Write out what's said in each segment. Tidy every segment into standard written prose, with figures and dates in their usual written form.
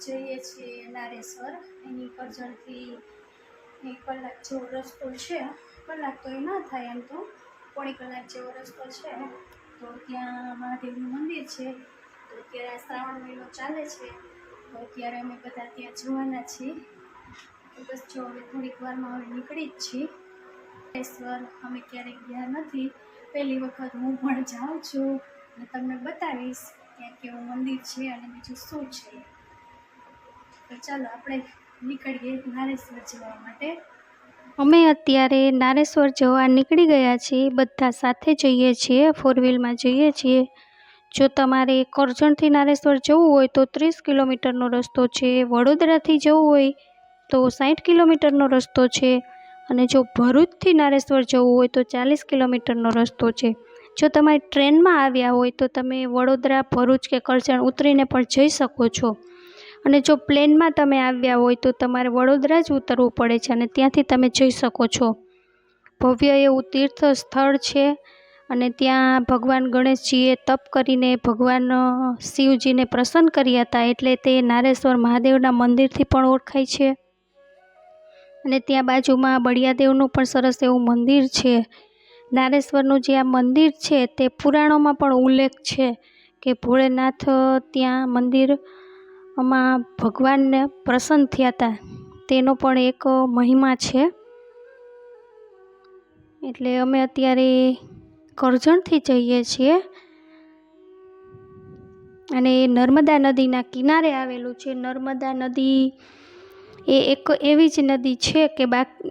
જઈએ છીએ નારેશ્વર. એની કરજણથી 1 કલાક જેવો રસ્તો છે. કલાક તો એ ના થાય, એમ તો પોણી કલાક જેવો રસ્તો છે. તો ત્યાં મહાદેવનું મંદિર છે. તો અત્યારે શ્રાવણ મહિનો ચાલે છે, તો અત્યારે અમે બધા ત્યાં જવાના છીએ. તો બસ જો હવે થોડીક વારમાં હવે નીકળી જ છીએ. નારેશ્વર અમે ક્યારેક ગયા નથી, પહેલી વખત હું પણ જાઉં છું અને તમને બતાવીશ ત્યાં કેવું મંદિર છે અને બીજું શું છે. તો ચાલો આપણે નીકળીએ નારેશ્વર જવા માટે. અમે અત્યારે નારેશ્વર જવા નીકળી ગયા છીએ. બધા સાથે જઈએ છીએ, 4 વ્હીલમાં જઈએ છીએ. જો તમારે કરજણથી નારેશ્વર જવું હોય તો 30 કિલોમીટરનો રસ્તો છે. વડોદરાથી જવું હોય તો 60 કિલોમીટરનો રસ્તો છે. અને જો ભરૂચથી નારેશ્વર જવું હોય તો 40 કિલોમીટરનો રસ્તો છે. જો તમે ટ્રેનમાં આવ્યા હોય તો તમે વડોદરા, ભરૂચ કે કરજણ ઉતરીને પણ જઈ શકો છો. અને જો પ્લેનમાં તમે આવ્યા હોય તો તમારે વડોદરા જ ઉતરવું પડે છે અને ત્યાંથી તમે જઈ શકો છો. ભવ્ય એવું તીર્થ સ્થળ છે અને ત્યાં ભગવાન ગણેશજીએ તપ કરીને ભગવાન શિવજીને પ્રસન્ન કર્યા હતા, એટલે તે નારેશ્વર મહાદેવના મંદિરથી પણ ઓળખાય છે. અને ત્યાં બાજુમાં બળિયાદેવનું પણ સરસ એવું મંદિર છે. નારેશ્વરનું જે આ મંદિર છે તે પુરાણોમાં પણ ઉલ્લેખ છે કે ભોળેનાથ ત્યાં મંદિરમાં ભગવાનને પ્રસન્ન થયા હતા, તેનો પણ એક મહિમા છે. એટલે અમે અત્યારે કરજણથી જઈએ છીએ અને નર્મદા નદીના કિનારે આવેલું છે. નર્મદા નદી એ એક એવી જ નદી છે કે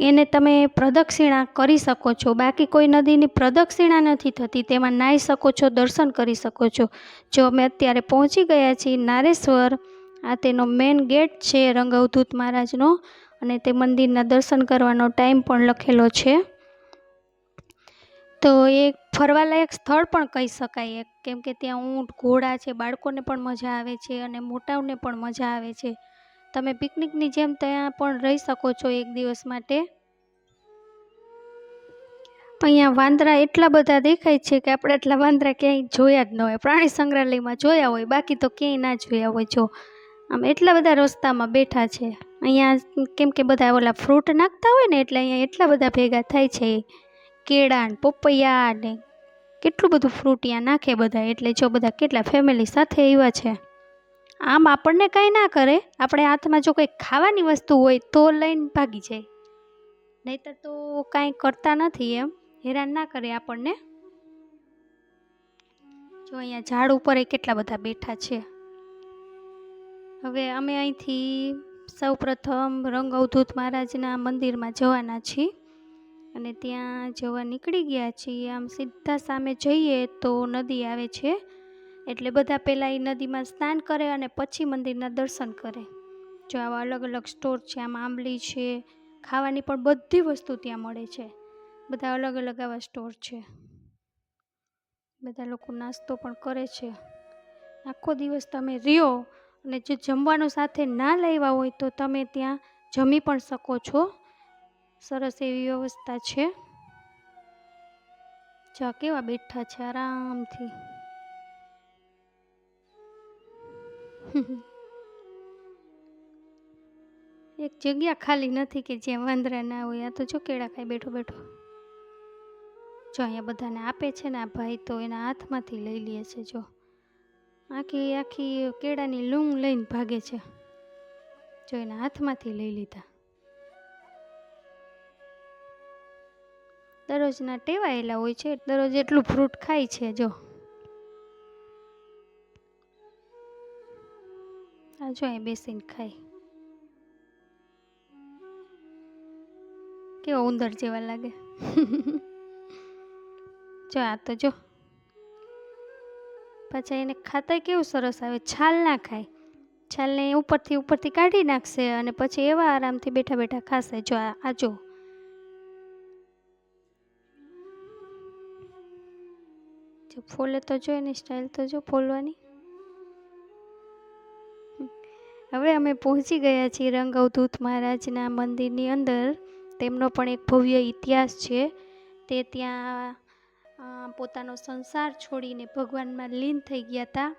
એને તમે પ્રદક્ષિણા કરી શકો છો. બાકી કોઈ નદીની પ્રદક્ષિણા નથી થતી, તેમાં નાહી શકો છો, દર્શન કરી શકો છો. જો અમે અત્યારે પહોંચી ગયા છીએ નારેશ્વર. આ તેનો મેઇન ગેટ છે રંગઅવધૂત મહારાજનો, અને તે મંદિરના દર્શન કરવાનો ટાઈમ પણ લખેલો છે. તો એ ફરવાલાયક સ્થળ પણ કહી શકાય, કેમ કે ત્યાં ઊંટ, ઘોડા છે. બાળકોને પણ મજા આવે છે અને મોટાઓને પણ મજા આવે છે. તમે પિકનિકની જેમ ત્યાં પણ રહી શકો છો એક દિવસ માટે. અહીંયા વાંદરા એટલા બધા દેખાય છે કે આપણે એટલા વાંદરા ક્યાંય જોયા જ ન હોય. પ્રાણી સંગ્રહાલયમાં જોયા હોય, બાકી તો ક્યાંય ના જોયા હોય. જો આમ એટલા બધા રસ્તામાં બેઠા છે. અહીંયા કેમ કે બધા ઓલા ફ્રૂટ નાખતા હોય ને, એટલે અહીંયા એટલા બધા ભેગા થાય છે. કેળા ને પપૈયા ને કેટલું બધું ફ્રૂટ અહીંયા નાખે બધા. એટલે જો બધા કેટલા ફેમિલી સાથે આવ્યા છે. આમ આપણને કાંઈ ના કરે, આપણે હાથમાં જો કંઈક ખાવાની વસ્તુ હોય તો લઈને ભાગી જાય, નહીંતર તો કાંઈ કરતા નથી, એમ હેરાન ના કરે આપણને. જો અહીંયા ઝાડ ઉપર કેટલા બધા બેઠા છે. હવે અમે અહીંથી સૌ પ્રથમ રંગઅવધૂત મહારાજના મંદિરમાં જવાના છીએ અને ત્યાં જવા નીકળી ગયા છીએ. આમ સીધા સામે જઈએ તો નદી આવે છે, એટલે બધા પહેલાં એ નદીમાં સ્નાન કરે અને પછી મંદિરના દર્શન કરે. જો આવા અલગ અલગ સ્ટોર છે. આમાં આંબલી છે, ખાવાની પણ બધી વસ્તુ ત્યાં મળે છે. બધા અલગ અલગ આવા સ્ટોર છે. બધા લોકો નાસ્તો પણ કરે છે. આખો દિવસ તમે રહ્યો અને જો જમવાનું સાથે ના લાવ્યા હોય તો તમે ત્યાં જમી પણ શકો છો. સરસ એવી વ્યવસ્થા છે. જા કેવા બેઠા છે આરામથી. એક જગ્યા ખાલી નથી કે જ્યાં વાંદરા ના હોય. આ તો જો કેળા ખાઈ બેઠો બેઠો. જો અહીંયા બધાને આપે છે ને, આ ભાઈ તો એના હાથમાંથી લઈ લે છે. જો આખી આખી કેળાની લૂંગ લઈને ભાગે છે. જો એના હાથમાંથી લઈ લીધા. દરરોજના ટેવાયેલા હોય છે, દરરોજ એટલું ફ્રૂટ ખાય છે. જો આ જો અહીં બેસીને ખાય. કેવા ઉંદર જેવા લાગે. જો આ તો જો પાછા એને ખાતા કેવું સરસ આવે. છાલ ના ખાય, છાલને ઉપરથી કાઢી નાખશે અને પછી એવા આરામથી બેઠા બેઠા ખાશે. જો આ જો ફોલે તો જો એની સ્ટાઇલ તો જો ફોલવાની. હવે અમે પહોંચી ગયા છીએ રંગઅવધૂત મહારાજના મંદિરની અંદર. તેમનો પણ એક ભવ્ય ઇતિહાસ છે. તે ત્યાં પોતાનો સંસાર છોડીને ભગવાનમાં લીન થઈ ગયા હતા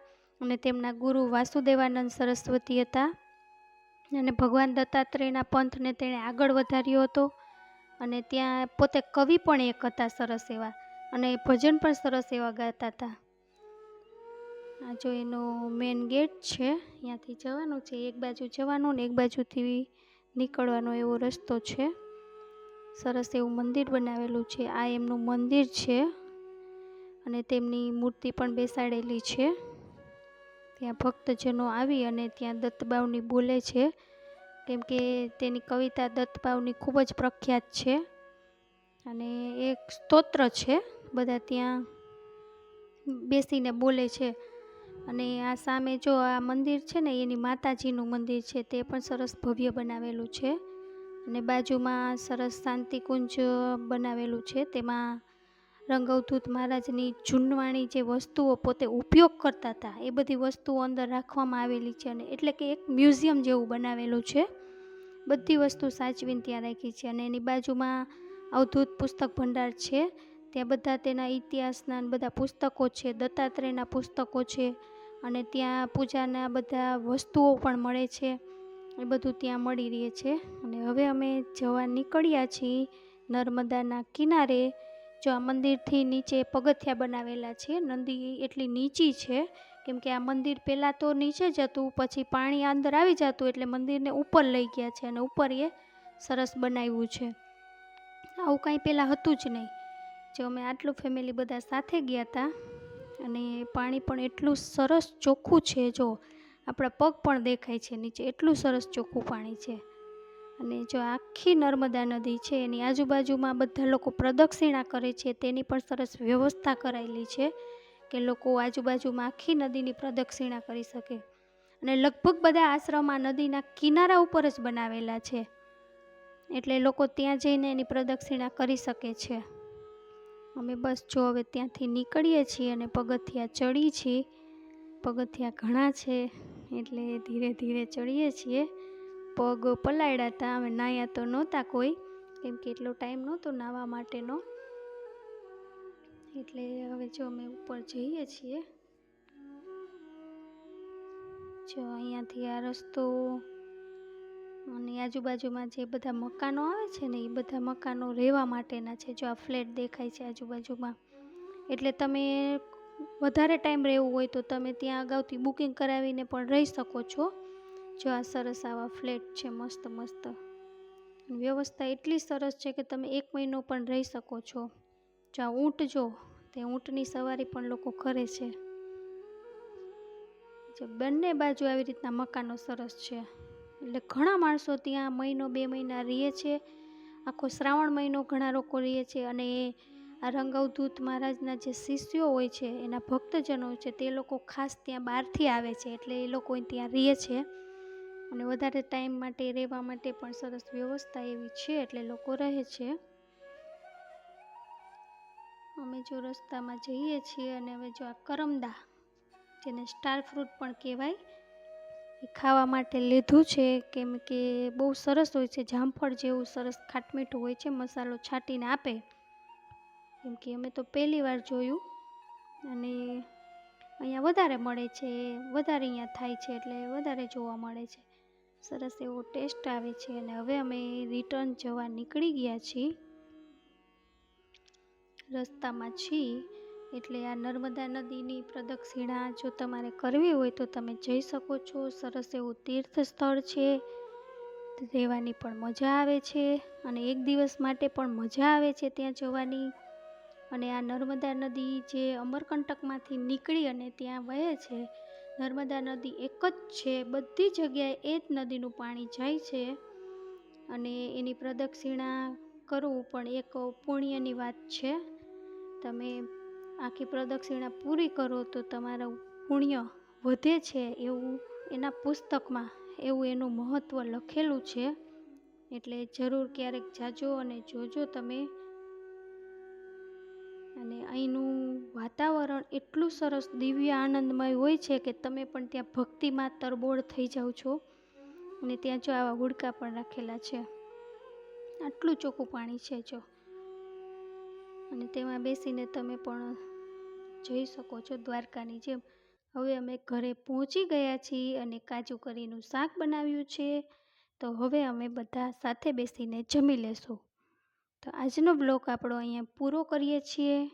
અને તેમના ગુરુ વાસુદેવાનંદ સરસ્વતી હતા. અને ભગવાન દત્તાત્રેયના પંથને તેણે આગળ વધાર્યો હતો. અને ત્યાં પોતે કવિ પણ એક હતા સરસ એવા, અને ભજન પણ સરસ એવા ગાતા હતા. આ જો એનો મેન ગેટ છે, ત્યાંથી જવાનું છે. એક બાજુ જવાનું ને એક બાજુથી નીકળવાનો એવો રસ્તો છે. સરસ એવું મંદિર બનાવેલું છે. આ એમનું મંદિર છે અને તેમની મૂર્તિ પણ બેસાડેલી છે. ત્યાં ભક્તજનો આવી અને ત્યાં દત્તબાવની બોલે છે, કેમ કે તેની કવિતા દત્તબાવની ખૂબ જ પ્રખ્યાત છે. અને એક સ્તોત્ર છે, બધા ત્યાં બેસીને બોલે છે. અને આ સામે જો આ મંદિર છે ને, એની માતાજીનું મંદિર છે, તે પણ સરસ ભવ્ય બનાવેલું છે. અને બાજુમાં સરસ શાંતિકુંજ બનાવેલું છે. તેમાં રંગઅવધૂત મહારાજની જૂનવાણી જે વસ્તુઓ પોતે ઉપયોગ કરતા હતા એ બધી વસ્તુઓ અંદર રાખવામાં આવેલી છે. અને એટલે કે એક મ્યુઝિયમ જેવું બનાવેલું છે. બધી વસ્તુ સાચવીને ત્યાં રાખી છે. અને એની બાજુમાં અવધૂત પુસ્તક ભંડાર છે. ત્યાં બધા તેના ઇતિહાસના બધા પુસ્તકો છે, દત્તાત્રેયના પુસ્તકો છે. અને ત્યાં પૂજાના બધા વસ્તુઓ પણ મળે છે. એ બધું ત્યાં મળી રહે છે. અને હવે અમે જવા નીકળ્યા છીએ નર્મદાના કિનારે. જો આ મંદિરથી નીચે પગથિયા બનાવેલા છે. નદી એટલી નીચી છે, કેમ કે આ મંદિર પહેલાં તો નીચે જ હતું, પછી પાણી અંદર આવી જતું એટલે મંદિરને ઉપર લઈ ગયા છે. અને ઉપર એ સરસ બનાવ્યું છે. આવું કાંઈ પહેલાં હતું જ નહીં. જો અમે આટલું ફેમિલી બધા સાથે ગયા હતા. અને પાણી પણ એટલું સરસ ચોખ્ખું છે, જો આપણા પગ પણ દેખાય છે નીચે, એટલું સરસ ચોખ્ખું પાણી છે. અને જો આખી નર્મદા નદી છે, એની આજુબાજુમાં બધા લોકો પ્રદક્ષિણા કરે છે. તેની પણ સરસ વ્યવસ્થા કરાયેલી છે કે લોકો આજુબાજુમાં આખી નદીની પ્રદક્ષિણા કરી શકે. અને લગભગ બધા આશ્રમ આ નદીના કિનારા ઉપર જ બનાવેલા છે, એટલે લોકો ત્યાં જઈને એની પ્રદક્ષિણા કરી શકે છે. અમે બસ જો હવે ત્યાંથી નીકળીએ છીએ અને પગથિયા ચડી છીએ. પગથિયા ઘણા છે એટલે ધીરે ધીરે ચડીએ છીએ. પગ પલાળ્યા હતા. અમે નાહ્યા તો નહોતા કોઈ, કેમ કે એટલો ટાઈમ નહોતો નાહવા માટેનો. એટલે હવે જો અમે ઉપર જઈએ છીએ. જો અહીંયાથી આ રસ્તો અને આજુબાજુમાં જે બધા મકાનો આવે છે ને, એ બધા મકાનો રહેવા માટેના છે. જો આ ફ્લેટ દેખાય છે આજુબાજુમાં, એટલે તમે વધારે ટાઈમ રહેવું હોય તો તમે ત્યાં અગાઉથી બુકિંગ કરાવીને પણ રહી શકો છો. જો આ સરસ આવા ફ્લેટ છે, મસ્ત મસ્ત. વ્યવસ્થા એટલી સરસ છે કે તમે 1 મહિનો પણ રહી શકો છો. જો આ ઊંટ જો, તે ઊંટની સવારી પણ લોકો કરે છે. જો બંને બાજુ આવી રીતના મકાનો સરસ છે, એટલે ઘણા માણસો ત્યાં 1 મહિનો 2 મહિના રહે છે. આખો શ્રાવણ મહિનો ઘણા લોકો રહે છે. અને આ રંગઅવધૂત મહારાજના જે શિષ્યો હોય છે, એના ભક્તજનો છે, તે લોકો ખાસ ત્યાં બહારથી આવે છે, એટલે એ લોકો ત્યાં રહે છે. અને વધારે ટાઈમ માટે રહેવા માટે પણ સરસ વ્યવસ્થા એવી છે, એટલે લોકો રહે છે. અમે જો રસ્તામાં જઈએ છીએ અને હવે જો આ કરમદા, જેને સ્ટાર ફ્રૂટ પણ કહેવાય, એ ખાવા માટે લીધું છે, કેમ કે બહુ સરસ હોય છે. જામફળ જેવું સરસ ખાટમીઠું હોય છે. મસાલો છાંટીને આપે, કેમ કે અમે તો પહેલી વાર જોયું. અને અહીંયા વધારે મળે છે, વધારે અહીંયા થાય છે, એટલે વધારે જોવા મળે છે. સરસ એવો ટેસ્ટ આવે છે. અને હવે અમે રિટર્ન જવા નીકળી ગયા છીએ. રસ્તામાં છીએ એટલે આ નર્મદા નદીની પ્રદક્ષિણા જો તમારે કરવી હોય તો તમે જઈ શકો છો. સરસ એવું તીર્થ સ્થળ છે, રહેવાની પણ મજા આવે છે. અને 1 દિવસ માટે પણ મજા આવે છે ત્યાં જવાની. અને આ નર્મદા નદી જે અમરકંટકમાંથી નીકળી અને ત્યાં વહે છે, નર્મદા નદી એક જ છે, બધી જગ્યાએ એ જ નદીનું પાણી જાય છે. અને એની પ્રદક્ષિણા કરવું પણ એક પુણ્યની વાત છે. તમે આખી પ્રદક્ષિણા પૂરી કરો તો તમારું પુણ્ય વધે છે, એવું એના પુસ્તકમાં એવું એનું મહત્ત્વ લખેલું છે. એટલે જરૂર ક્યારેક જાજો અને જોજો તમે. અને અહીંનું વાતાવરણ એટલું સરસ દિવ્ય આનંદમય હોય છે કે તમે પણ ત્યાં ભક્તિમાં તરબોળ થઈ જાઓ છો. અને ત્યાં જો આવા હુડકા પણ રાખેલા છે, આટલું ચોખ્ખું પાણી છે જો. અને તેમાં બેસીને તમે પણ જઈ શકો છો દ્વારકાની જેમ. હવે અમે ઘરે પહોંચી ગયા છીએ અને કાજુ કરીનું શાક બનાવ્યું છે. તો હવે અમે બધા સાથે બેસીને જમી લેશું. તો આજનો બ્લોગ આપણો અહીંયા પૂરો કરીએ છીએ.